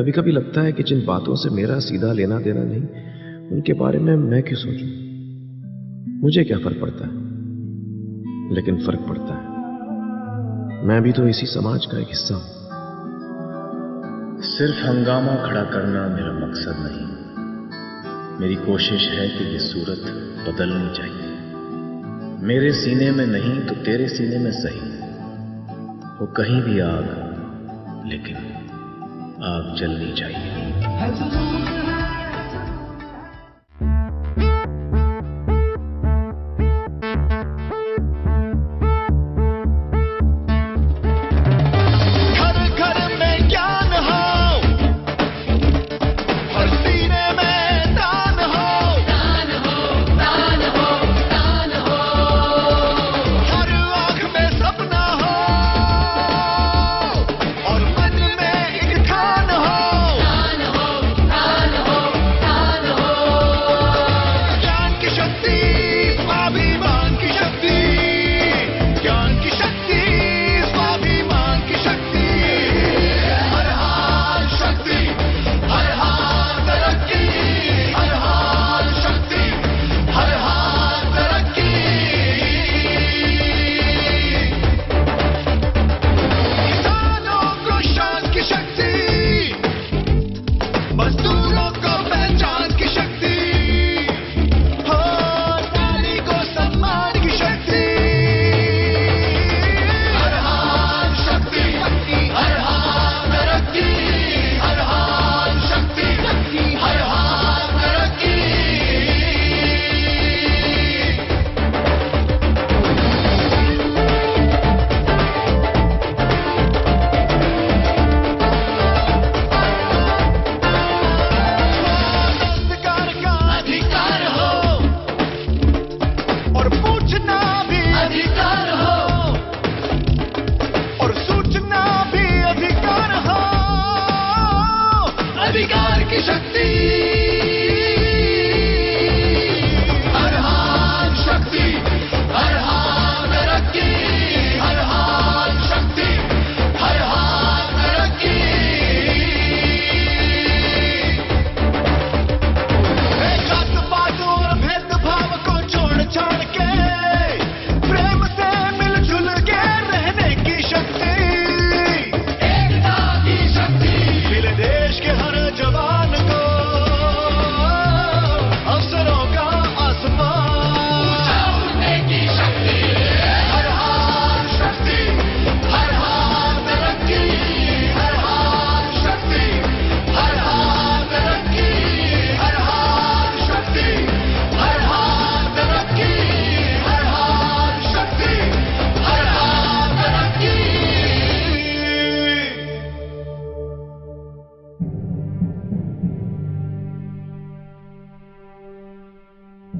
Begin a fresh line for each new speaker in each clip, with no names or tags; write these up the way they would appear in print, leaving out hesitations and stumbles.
कभी कभी लगता है कि जिन बातों से मेरा सीधा लेना देना नहीं, उनके बारे में मैं क्यों सोचूं? मुझे क्या फर्क पड़ता है? लेकिन फर्क पड़ता है। मैं भी तो इसी समाज का एक हिस्सा हूं।
सिर्फ हंगामा खड़ा करना मेरा मकसद नहीं। मेरी कोशिश है कि ये सूरत बदलनी चाहिए। मेरे सीने में नहीं तो तेरे सीने में सही हो कहीं भी आग, लेकिन आग जलनी चाहिए।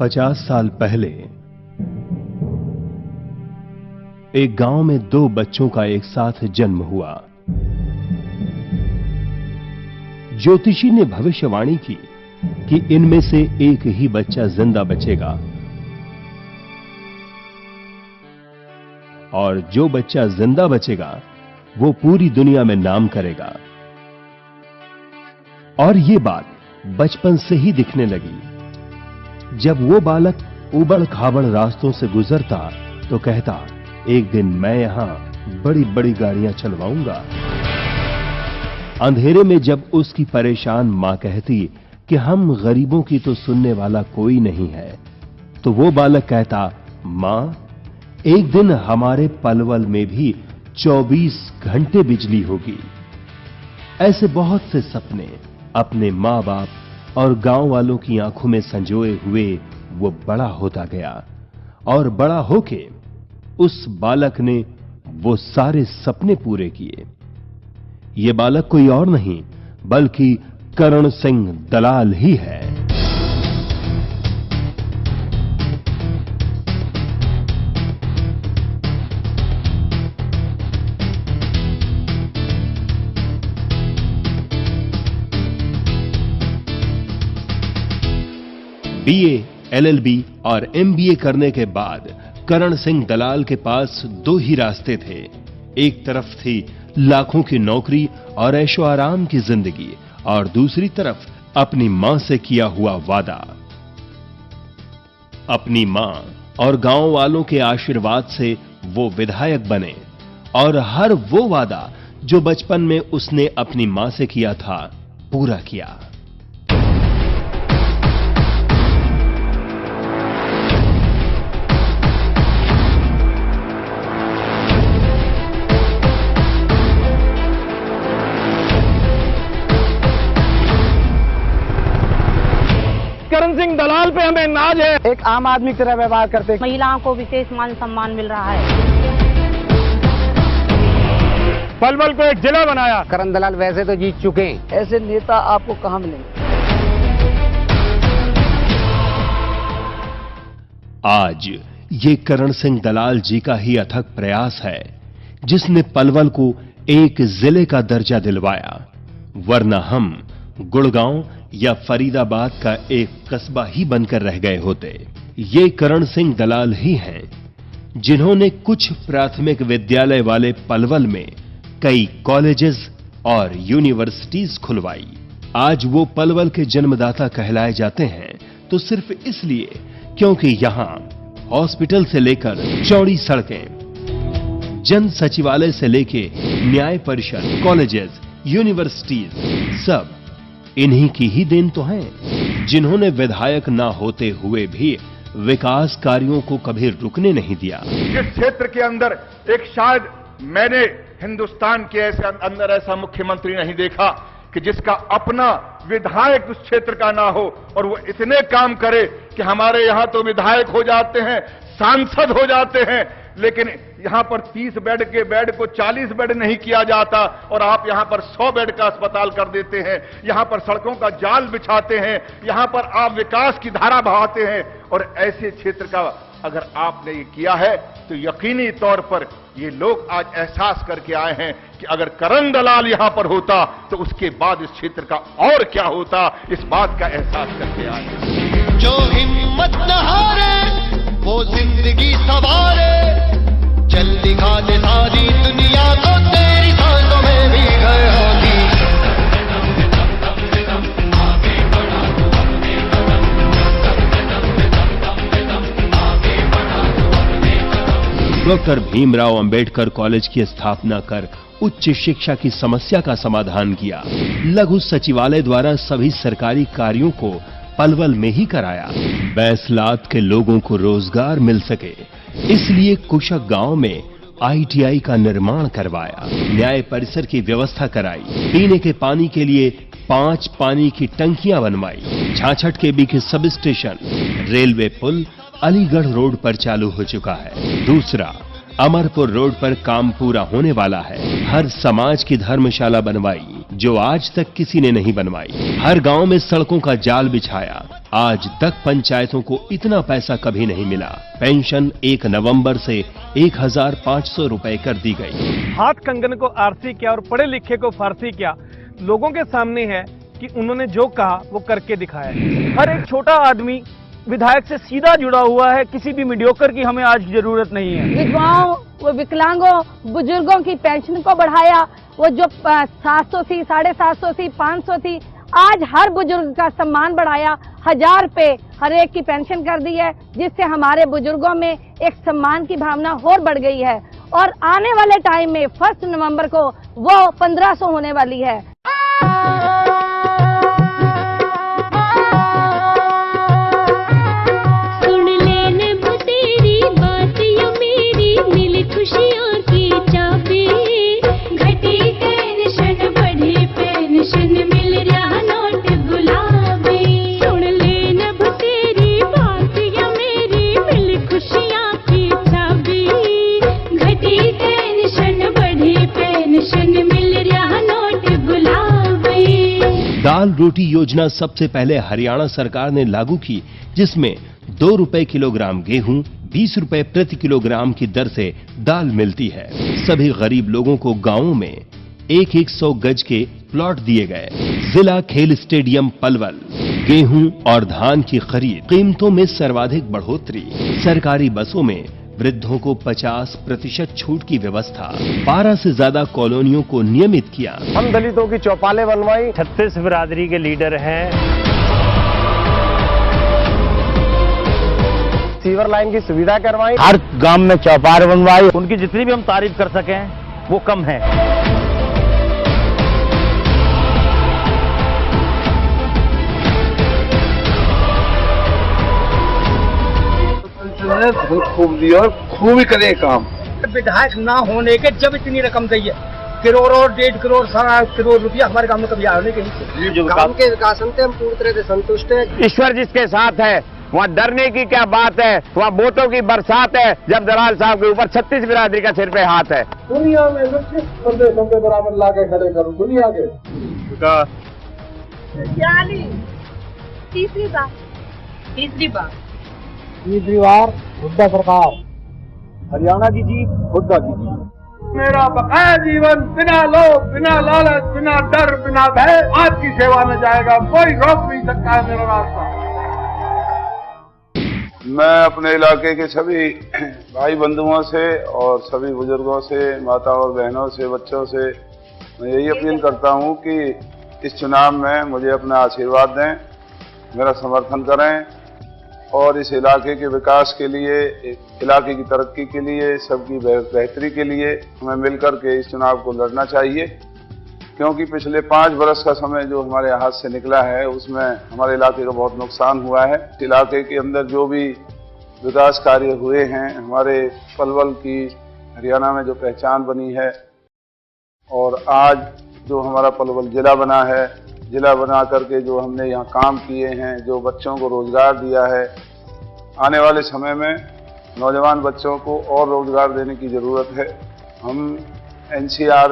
पचास साल पहले एक गांव में दो बच्चों का एक साथ जन्म हुआ। ज्योतिषी ने भविष्यवाणी की कि इनमें से एक ही बच्चा जिंदा बचेगा और जो बच्चा जिंदा बचेगा वो पूरी दुनिया में नाम करेगा। और ये बात बचपन से ही दिखने लगी। जब वो बालक उबड़ खाबड़ रास्तों से गुजरता तो कहता, एक दिन मैं यहां बड़ी बड़ी गाड़ियां चलवाऊंगा। अंधेरे में जब उसकी परेशान मां कहती कि हम गरीबों की तो सुनने वाला कोई नहीं है, तो वो बालक कहता, मां, एक दिन हमारे पलवल में भी 24 घंटे बिजली होगी। ऐसे बहुत से सपने अपने मां बाप और गांव वालों की आंखों में संजोए हुए वो बड़ा होता गया और बड़ा होके उस बालक ने वो सारे सपने पूरे किए। ये बालक कोई और नहीं बल्कि करण सिंह दलाल ही है। बीए, एलएलबी और एमबीए करने के बाद करण सिंह दलाल के पास दो ही रास्ते थे। एक तरफ थी लाखों की नौकरी और ऐशो आराम की जिंदगी और दूसरी तरफ अपनी मां से किया हुआ वादा। अपनी मां और गांव वालों के आशीर्वाद से वो विधायक बने और हर वो वादा जो बचपन में उसने अपनी मां से किया था पूरा किया।
करण सिंह दलाल पे हमें नाज है।
एक आम आदमी की तरह व्यवहार करते,
महिलाओं को विशेष मान सम्मान मिल रहा है।
पलवल को एक जिला बनाया।
करण दलाल वैसे तो जीत चुके हैं, ऐसे नेता आपको कहां मिलेंगे।
आज ये करण सिंह दलाल जी का ही अथक प्रयास है जिसने पलवल को एक जिले का दर्जा दिलवाया, वरना हम गुड़गांव या फरीदाबाद का एक कस्बा ही बनकर रह गए होते। ये करण सिंह दलाल ही हैं जिन्होंने कुछ प्राथमिक विद्यालय वाले पलवल में कई कॉलेजेस और यूनिवर्सिटीज खुलवाई। आज वो पलवल के जन्मदाता कहलाए जाते हैं तो सिर्फ इसलिए क्योंकि यहां हॉस्पिटल से लेकर चौड़ी सड़कें, जन सचिवालय से लेकर न्याय परिषद, कॉलेजेस, यूनिवर्सिटीज सब इन्हीं की ही देन तो हैं, जिन्होंने विधायक ना होते हुए भी विकास कार्यों को कभी रुकने नहीं दिया।
जिस क्षेत्र के अंदर एक शायद मैंने हिंदुस्तान के अंदर ऐसा मुख्यमंत्री नहीं देखा कि जिसका अपना विधायक उस क्षेत्र का ना हो और वो इतने काम करे कि हमारे यहां तो विधायक हो जाते हैं, सांसद हो जाते हैं, लेकिन यहां पर 30 बेड के बेड को 40 बेड नहीं किया जाता और आप यहां पर 100 बेड का अस्पताल कर देते हैं। यहां पर सड़कों का जाल बिछाते हैं, यहां पर आप विकास की धारा बहाते हैं। और ऐसे क्षेत्र का अगर आपने ये किया है तो यकीनी तौर पर ये लोग आज एहसास करके आए हैं कि अगर करण दलाल यहां पर होता तो उसके बाद इस क्षेत्र का और क्या होता, इस बात का एहसास करके आए हैं।
जो हिम्मत न हारे वो जिंदगी सवारे, चल दिखा दे सारी दुनिया को तेरी सांसों में भी घर होगी।
डॉक्टर भीमराव अंबेडकर कॉलेज की स्थापना कर उच्च शिक्षा की समस्या का समाधान किया। लघु सचिवालय द्वारा सभी सरकारी कार्यों को पलवल में ही कराया। बैसलात के लोगों को रोजगार मिल सके इसलिए कुशक गांव में ITI का निर्माण करवाया। न्याय परिसर की व्यवस्था कराई। पीने के पानी के लिए 5 पानी की टंकियां बनवाई। झाझट के बीच सब स्टेशन, रेलवे पुल अलीगढ़ रोड पर चालू हो चुका है। दूसरा, अमरपुर रोड पर काम पूरा होने वाला है। हर समाज की धर्मशाला बनवाई जो आज तक किसी ने नहीं बनवाई। हर गांव में सड़कों का जाल बिछाया। आज तक पंचायतों को इतना पैसा कभी नहीं मिला। पेंशन 1 नवंबर से 1500 रुपए कर दी गई।
हाथ कंगन को आरसी किया और पढ़े लिखे को फारसी किया। लोगों के सामने है कि उन्होंने जो कहा वो करके दिखाया। हर एक छोटा आदमी विधायक से सीधा जुड़ा हुआ है। किसी भी मीडियोकर की हमें आज जरूरत नहीं है।
विधवाओं व विकलांगों, बुजुर्गों की पेंशन को बढ़ाया। वो जो 700 थी, 750 थी, 500 थी, आज हर बुजुर्ग का सम्मान बढ़ाया। 1000 पे हर एक की पेंशन कर दी है, जिससे हमारे बुजुर्गों में एक सम्मान की भावना और बढ़ गई है। और आने वाले टाइम में 1 नवंबर को वो 1500 होने वाली है।
दाल रोटी योजना सबसे पहले हरियाणा सरकार ने लागू की, जिसमें 2 रुपए किलोग्राम गेहूं, 20 रुपए प्रति किलोग्राम की दर से दाल मिलती है। सभी गरीब लोगों को गांवों में 100 गज के प्लॉट दिए गए। जिला खेल स्टेडियम पलवल। गेहूं और धान की खरीद कीमतों में सर्वाधिक बढ़ोतरी। सरकारी बसों में वृद्धों को 50% छूट की व्यवस्था, 12 से ज्यादा कॉलोनियों को नियमित किया।
हम दलितों की चौपालें बनवाई। 36 बिरादरी के लीडर हैं। सीवर लाइन की सुविधा करवाई।
हर गांव में चौपाल बनवाई।
उनकी जितनी भी हम तारीफ कर सकें वो कम है।
बहुत खूब दिया और खूब ही करे काम।
विधायक ना होने के जब इतनी रकम दी है, करोड़ और 1.5 करोड़ 7 करोड़ रुपया हमारे गांव में कभी आने के नहीं। गांव के विकास से हम पूरी तरह से संतुष्ट हैं।
ईश्वर जिसके साथ है वहाँ डरने की क्या बात है। वहाँ वोटों की बरसात है जब दलाल साहब के ऊपर 36 बिरादरी का सिर पे हाथ है।
दुनिया में संदेशों के बराबर ला के खड़े करूँ दुनिया के।
तीसरी
बार हुड्डा सरकार, हरियाणा की जीत, हुड्डा की जीत।
मेरा बकाया जीवन बिना लोभ, बिना लालच, बिना डर, बिना भय आपकी सेवा में जाएगा। कोई रोक नहीं सकता है मेरा रास्ता। मैं अपने इलाके के सभी भाई बंधुओं से और सभी बुजुर्गों से, माताओं और बहनों से, बच्चों से मैं यही अपील करता हूं कि इस चुनाव में मुझे अपना आशीर्वाद दें, मेरा समर्थन करें और इस इलाके के विकास के लिए, इलाके की तरक्की के लिए, सबकी बेहतरी के लिए हमें मिलकर के इस चुनाव को लड़ना चाहिए। क्योंकि पिछले 5 वर्ष का समय जो हमारे हाथ से निकला है उसमें हमारे इलाके का बहुत नुकसान हुआ है। इलाके के अंदर जो भी विकास कार्य हुए हैं, हमारे पलवल की हरियाणा में जो पहचान बनी है और आज जो हमारा पलवल जिला बना है, जिला बना करके जो हमने यहाँ काम किए हैं, जो बच्चों को रोजगार दिया है, आने वाले समय में नौजवान बच्चों को और रोजगार देने की जरूरत है। हम एनसीआर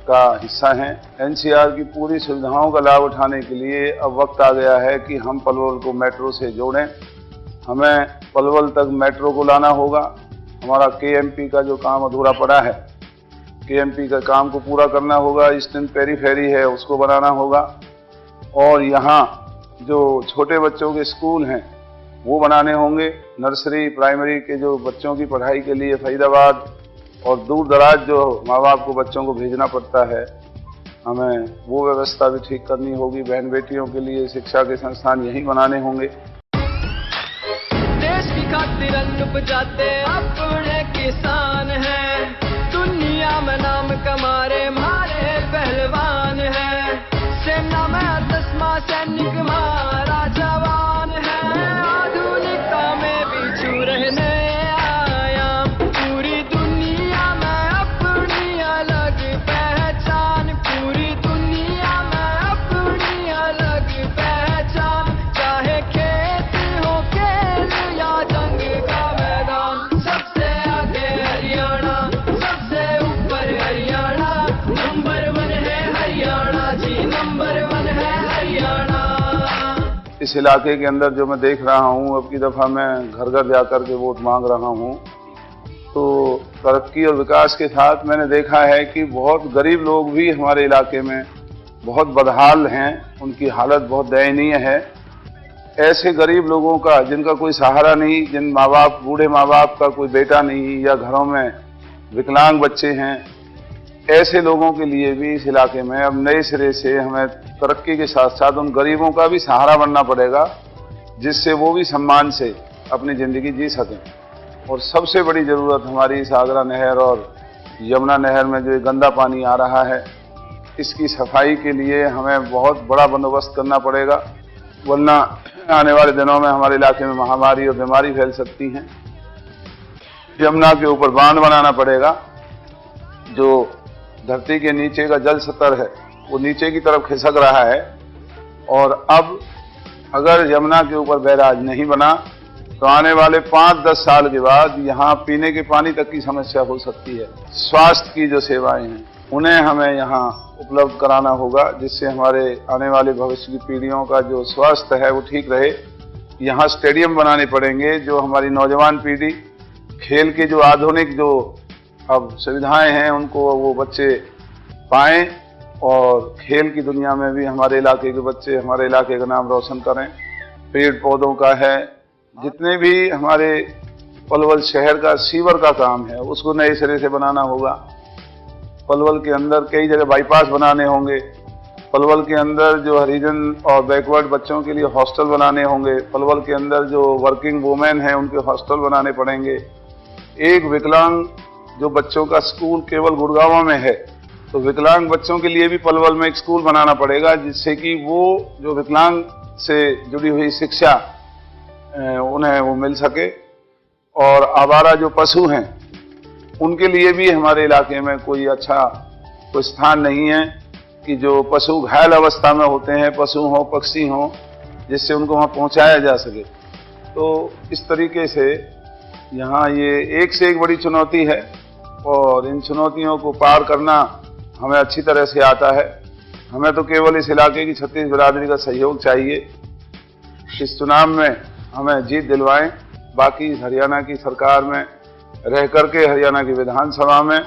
का हिस्सा हैं। एनसीआर की पूरी सुविधाओं का लाभ उठाने के लिए अब वक्त आ गया है कि हम पलवल को मेट्रो से जोड़ें। हमें पलवल तक मेट्रो को लाना होगा। हमारा केएमपी का जो काम अधूरा पड़ा है, केएमपी का काम को पूरा करना होगा। ईस्टर्न पेरीफेरी है उसको बनाना होगा और यहाँ जो छोटे बच्चों के स्कूल हैं वो बनाने होंगे। नर्सरी प्राइमरी के जो बच्चों की पढ़ाई के लिए फरीदाबाद और दूर दराज जो माँ बाप को बच्चों को भेजना पड़ता है, हमें वो व्यवस्था भी ठीक करनी होगी। बहन बेटियों के लिए शिक्षा के संस्थान यहीं बनाने होंगे।
देश की खातिर अन्न उपजाते अपने किसान हैं, दुनिया में नाम कमारे हमारे पहलवान हैं। सेना में 10वां सैनिक हमारा जवान है, आधुनिकता में भी छू रहने आया। पूरी दुनिया में अपनी अलग पहचान, पूरी दुनिया में अपनी अलग पहचान। चाहे खेत हो खेल या जंग का मैदान, सबसे आगे हरियाणा, सबसे ऊपर हरियाणा। नंबर 1 है हरियाणा जी, नंबर 1 है हरियाणा।
इस इलाके के अंदर जो मैं देख रहा हूँ, अब की दफा मैं घर घर जाकर के वोट मांग रहा हूँ, तो तरक्की और विकास के साथ मैंने देखा है कि बहुत गरीब लोग भी हमारे इलाके में बहुत बदहाल हैं, उनकी हालत बहुत दयनीय है। ऐसे गरीब लोगों का जिनका कोई सहारा नहीं, जिन माँ बाप, बूढ़े माँ बाप का कोई बेटा नहीं या घरों में विकलांग बच्चे हैं, ऐसे लोगों के लिए भी इस इलाके में अब नए सिरे से हमें तरक्की के साथ साथ उन गरीबों का भी सहारा बनना पड़ेगा, जिससे वो भी सम्मान से अपनी जिंदगी जी सकें। और सबसे बड़ी जरूरत हमारी इस आगरा नहर और यमुना नहर में जो ये गंदा पानी आ रहा है, इसकी सफाई के लिए हमें बहुत बड़ा बंदोबस्त करना पड़ेगा, वरना आने वाले दिनों में हमारे इलाके में महामारी और बीमारी फैल सकती हैं। यमुना के ऊपर बांध बनाना पड़ेगा। जो धरती के नीचे का जल स्तर है वो नीचे की तरफ खिसक रहा है और अब अगर यमुना के ऊपर बैराज नहीं बना तो आने वाले 5-10 साल के बाद यहाँ पीने के पानी तक की समस्या हो सकती है। स्वास्थ्य की जो सेवाएं हैं उन्हें हमें यहाँ उपलब्ध कराना होगा, जिससे हमारे आने वाले भविष्य की पीढ़ियों का जो स्वास्थ्य है वो ठीक रहे। यहाँ स्टेडियम बनाने पड़ेंगे, जो हमारी नौजवान पीढ़ी खेल के जो आधुनिक जो अब सुविधाएं हैं उनको वो बच्चे पाएं और खेल की दुनिया में भी हमारे इलाके के बच्चे हमारे इलाके का नाम रोशन करें। पेड़ पौधों का है, जितने भी हमारे पलवल शहर का सीवर का काम है, उसको नए सिरे से बनाना होगा। पलवल के अंदर कई जगह बाईपास बनाने होंगे। पलवल के अंदर जो हरिजन और बैकवर्ड बच्चों के लिए हॉस्टल बनाने होंगे। पलवल के अंदर जो वर्किंग वुमेन हैं उनके हॉस्टल बनाने पड़ेंगे। एक विकलांग जो बच्चों का स्कूल केवल गुड़गांव में है, तो विकलांग बच्चों के लिए भी पलवल में एक स्कूल बनाना पड़ेगा, जिससे कि वो जो विकलांग से जुड़ी हुई शिक्षा उन्हें वो मिल सके। और आवारा जो पशु हैं उनके लिए भी हमारे इलाके में कोई अच्छा कोई स्थान नहीं है कि जो पशु घायल अवस्था में होते हैं, पशु हो पक्षी हो, जिससे उनको वहाँ पहुँचाया जा सके। तो इस तरीके से यहाँ ये एक से एक बड़ी चुनौती है और इन चुनौतियों को पार करना हमें अच्छी तरह से आता है। हमें तो केवल इस इलाके की 36 बिरादरी का सहयोग चाहिए। इस चुनाव में हमें जीत दिलवाएं। बाकी हरियाणा की सरकार में रह करके हरियाणा की विधानसभा में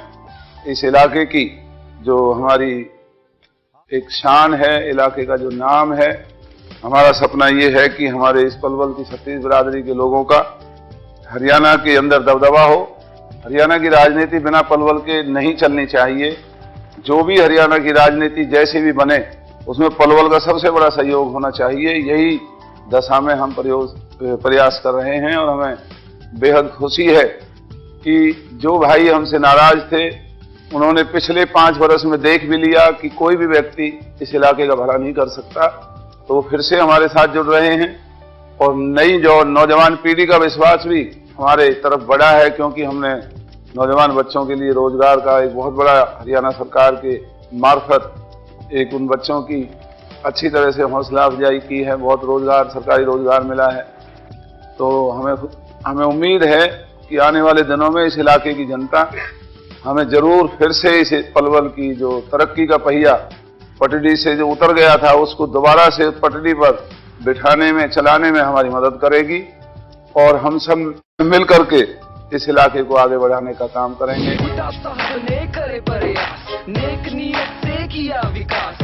इस इलाके की जो हमारी एक शान है, इलाके का जो नाम है, हमारा सपना ये है कि हमारे इस पलवल की 36 बिरादरी के लोगों का हरियाणा के अंदर दबदबा हो। हरियाणा की राजनीति बिना पलवल के नहीं चलनी चाहिए। जो भी हरियाणा की राजनीति जैसे भी बने उसमें पलवल का सबसे बड़ा सहयोग होना चाहिए। यही दशा में हम प्रयास कर रहे हैं और हमें बेहद खुशी है कि जो भाई हमसे नाराज थे उन्होंने पिछले 5 वर्ष में देख भी लिया कि कोई भी व्यक्ति इस इलाके का भला नहीं कर सकता, तो वो फिर से हमारे साथ जुड़ रहे हैं। और नई जो नौजवान पीढ़ी का विश्वास भी हमारे तरफ बढ़ा है, क्योंकि हमने नौजवान बच्चों के लिए रोजगार का एक बहुत बड़ा हरियाणा सरकार के मार्फत एक उन बच्चों की अच्छी तरह से हौसला अफजाई की है। बहुत रोजगार, सरकारी रोजगार मिला है। तो हमें उम्मीद है कि आने वाले दिनों में इस इलाके की जनता हमें जरूर फिर से इस पलवल की जो तरक्की का पहिया पटड़ी से जो उतर गया था उसको दोबारा से पटड़ी पर बिठाने में, चलाने में हमारी मदद करेगी और हम सब मिल करके इस इलाके को आगे बढ़ाने का काम करेंगे।
करे प्रयास, नेक नियत से किया विकास,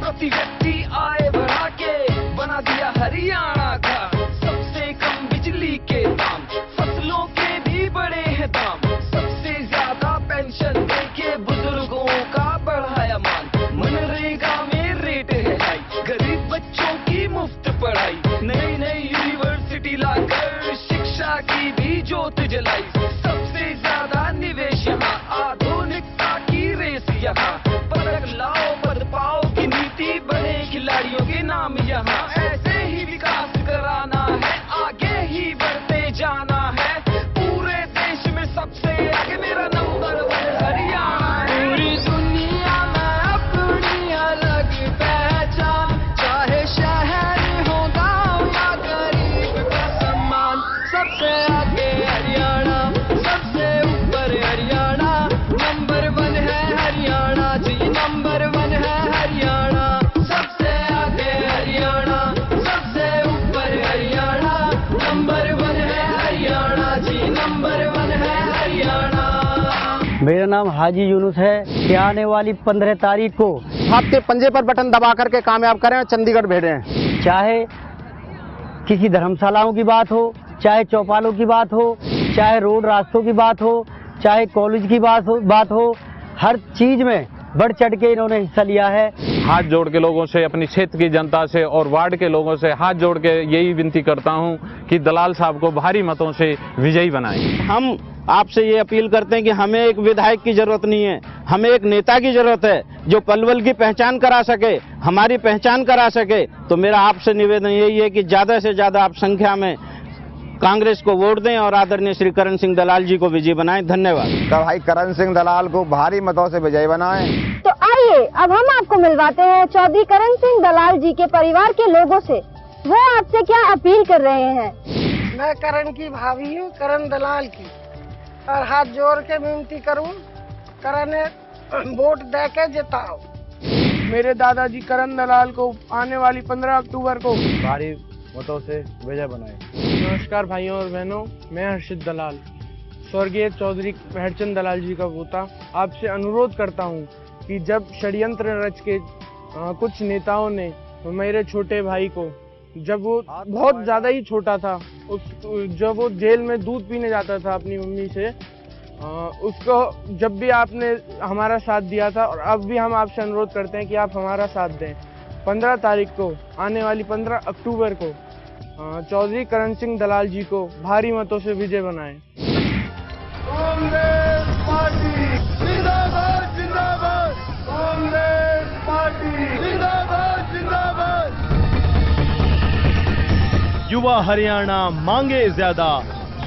प्रति व्यक्ति आय बढ़ा के बना दिया हरियाणा का सबसे कम बिजली के दाम, फसलों के भी बड़े हैं दाम, सबसे ज्यादा पेंशन देके बुजुर्गों का बढ़ाया मान, मनरेगा में रेट है हाई, गरीब बच्चों की मुफ्त पढ़ाई, नई नई यूनिवर्सिटी लाकर शिक्षा की भी ज्योत जलाई, सबसे ज्यादा निवेश यहाँ, आधुनिकता की रेस यहाँ, पदक लाओ पद पाओ की नीति बने खिलाड़ियों के नाम यहाँ, ऐसे ही विकास कराना है, आगे ही बढ़ते जाना है, पूरे देश में सबसे आगे मेरा नंबर 1 हरियाणा है। पूरी दुनिया में अपनी अलग पहचान, चाहे शहर हो गाँव या गरीब का सम्मान, सबसे आगे हरियाणा, सबसे ऊपर हरियाणा, नंबर 1 है हरियाणा जी, नंबर 1 है हरियाणा, सबसे आगे हरियाणा, सबसे ऊपर हरियाणा, नंबर 1 है हरियाणा जी, नंबर 1 है हरियाणा।
मेरा नाम हाजी यूनुस है कि आने वाली 15 तारीख को आपके पंजे पर बटन दबा करके कामयाब करें और चंडीगढ़ भेजें। चाहे किसी धर्मशालाओं की बात हो, चाहे चौपालों की बात हो, चाहे रोड रास्तों की बात हो, चाहे कॉलेज की बात हो, हर चीज में बढ़ चढ़ के इन्होंने हिस्सा लिया है।
हाथ जोड़ के लोगों से, अपनी क्षेत्र की जनता से और वार्ड के लोगों से हाथ जोड़ के यही विनती करता हूं कि दलाल साहब को भारी मतों से विजयी बनाएं।
हम आपसे ये अपील करते हैं कि हमें एक विधायक की जरूरत नहीं है, हमें एक नेता की जरूरत है जो पलवल की पहचान करा सके, हमारी पहचान करा सके। तो मेरा आपसे निवेदन यही है कि ज्यादा से ज्यादा आप संख्या में कांग्रेस को वोट दें और आदरणीय श्री करण सिंह दलाल जी को विजयी बनाएं। धन्यवाद।
तो भाई करण सिंह दलाल को भारी मतों से विजयी बनाएं।
तो आइए अब हम आपको मिलवाते हैं चौधरी करण सिंह दलाल जी के परिवार के लोगों से। वो आपसे क्या अपील कर रहे हैं।
मैं करण की भाभी हूँ, करण दलाल की, और हाथ जोड़ के विनती करूँ, करण वोट दे के जिताओ।
मेरे दादाजी करण दलाल को आने वाली 15 अक्टूबर को
भारी मतों से विजय बनाए।
नमस्कार भाइयों और बहनों, मैं हर्षित दलाल, स्वर्गीय चौधरी महरचंद दलाल जी का पोता, आपसे अनुरोध करता हूं कि जब षड्यंत्र रच के कुछ नेताओं ने मेरे छोटे भाई को जब वो बहुत ज्यादा ही छोटा था, जब वो जेल में दूध पीने जाता था अपनी मम्मी से, उसको जब भी आपने हमारा साथ दिया था और अब भी हम आपसे अनुरोध करते हैं कि आप हमारा साथ दें। 15 तारीख को, आने वाली 15 अक्टूबर को चौधरी करण सिंह दलाल जी को भारी मतों से विजय बनाएं।
कांग्रेस पार्टी जिंदाबाद जिंदाबाद, कांग्रेस पार्टी जिंदाबाद जिंदाबाद।
युवा हरियाणा मांगे ज्यादा,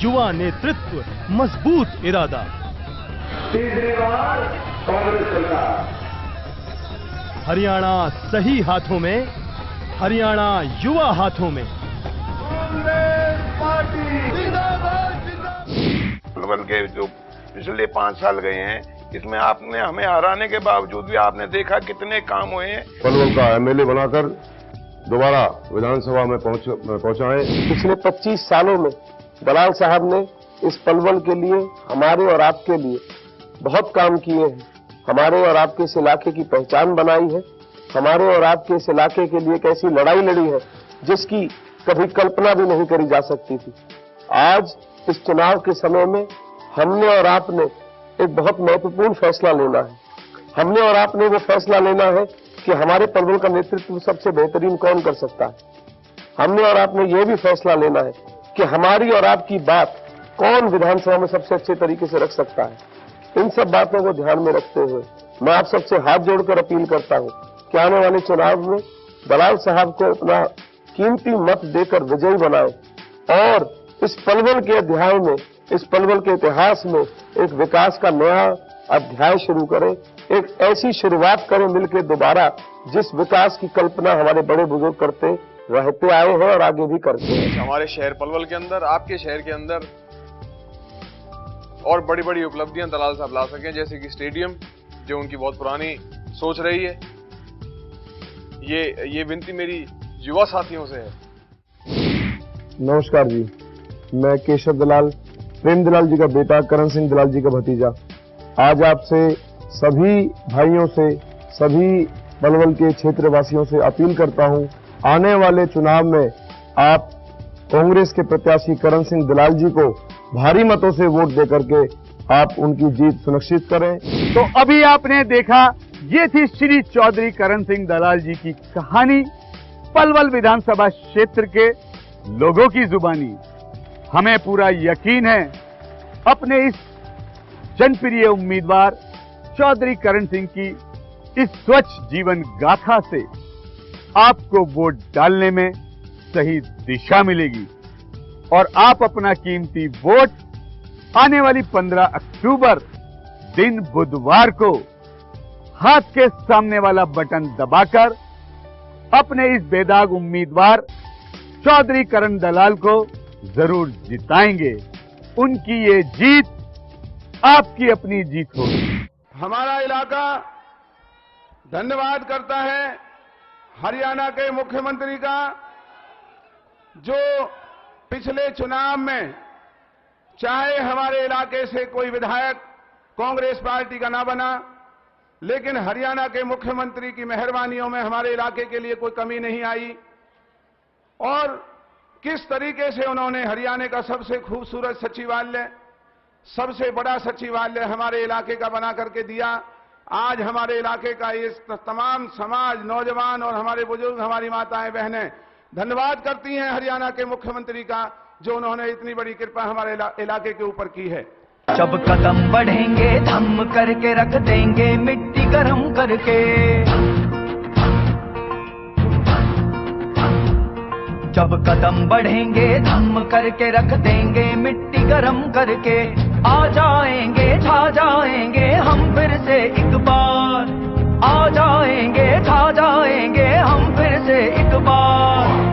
युवा नेतृत्व मजबूत इरादा।
तीसरी बार कांग्रेस सरकार।
हरियाणा सही हाथों में, हरियाणा युवा हाथों में।
कांग्रेस पार्टी जिंदाबाद जिंदाबाद।
पलवल के जो पिछले 5 साल गए हैं, इसमें आपने हमें हराने के बावजूद भी आपने देखा कितने काम हुए हैं।
पलवल का एमएलए बनाकर दोबारा विधानसभा में पहुंचाए।
पिछले 25 सालों में दलाल साहब ने इस पलवल के लिए, हमारे और आपके लिए बहुत काम किए हैं। हमारे और आपके इस इलाके की पहचान बनाई है। हमारे और आपके इस इलाके के लिए एक ऐसी लड़ाई लड़ी है जिसकी कभी कल्पना भी नहीं करी जा सकती थी। आज इस चुनाव के समय में हमने और आपने एक बहुत महत्वपूर्ण फैसला लेना है। हमने और आपने वो फैसला लेना है कि हमारे पलवल का नेतृत्व सबसे बेहतरीन कौन कर सकता है। हमने और आपने ये भी फैसला लेना है कि हमारी और आपकी बात कौन विधानसभा में सबसे अच्छे तरीके से रख सकता है। इन सब बातों को ध्यान में रखते हुए मैं आप सबसे हाथ जोड़कर अपील करता हूं कि आने वाले चुनाव में दलाल साहब को अपना कीमती मत देकर विजयी बनाएं और इस पलवल के अध्याय में, इस पलवल के इतिहास में एक विकास का नया अध्याय शुरू करें। एक ऐसी शुरुआत करें मिलकर दोबारा जिस विकास की कल्पना हमारे बड़े बुजुर्ग करते रहते आए हैं और आगे भी करते हैं।
हमारे शहर पलवल के अंदर, आपके शहर के अंदर और बड़ी बड़ी उपलब्धियां दलाल साहब ला सकें, जैसे कि स्टेडियम, जो उनकी बहुत पुरानी सोच रही है। ये विनती मेरी युवा साथियों से है।
नमस्कार जी, मैं केशव दलाल, प्रेम दलाल जी का बेटा, करण सिंह दलाल जी का भतीजा, आज आपसे सभी भाइयों से, सभी पलवल के क्षेत्रवासियों से अपील करता हूं, आने वाले चुनाव में आप कांग्रेस के प्रत्याशी करण सिंह दलाल जी को भारी मतों से वोट देकर के आप उनकी जीत सुनिश्चित करें।
तो अभी आपने देखा, ये थी श्री चौधरी करण सिंह दलाल जी की कहानी, पलवल विधानसभा क्षेत्र के लोगों की जुबानी। हमें पूरा यकीन है अपने इस जनप्रिय उम्मीदवार चौधरी करण सिंह की इस स्वच्छ जीवन गाथा से आपको वोट डालने में सही दिशा मिलेगी और आप अपना कीमती वोट आने वाली 15 अक्टूबर दिन बुधवार को हाथ के सामने वाला बटन दबाकर अपने इस बेदाग उम्मीदवार चौधरी करण दलाल को जरूर जिताएंगे। उनकी ये जीत आपकी अपनी जीत होगी।
हमारा इलाका धन्यवाद करता है हरियाणा के मुख्यमंत्री का, जो पिछले चुनाव में चाहे हमारे इलाके से कोई विधायक कांग्रेस पार्टी का ना बना, लेकिन हरियाणा के मुख्यमंत्री की मेहरबानियों में हमारे इलाके के लिए कोई कमी नहीं आई और किस तरीके से उन्होंने हरियाणा का सबसे खूबसूरत सचिवालय, सबसे बड़ा सचिवालय हमारे इलाके का बना करके दिया। आज हमारे इलाके का ये तमाम समाज, नौजवान और हमारे बुजुर्ग, हमारी माताएं बहनें धन्यवाद करती हैं हरियाणा के मुख्यमंत्री का, जो उन्होंने इतनी बड़ी कृपा हमारे इलाके के ऊपर की है।
जब कदम बढ़ेंगे धम करके रख देंगे मिट्टी गरम करके, जब कदम बढ़ेंगे धम करके रख देंगे मिट्टी गरम करके, आ जाएंगे छा जाएंगे हम फिर से एक बार, आ जाएंगे छा जाएंगे हम फिर से एक बार।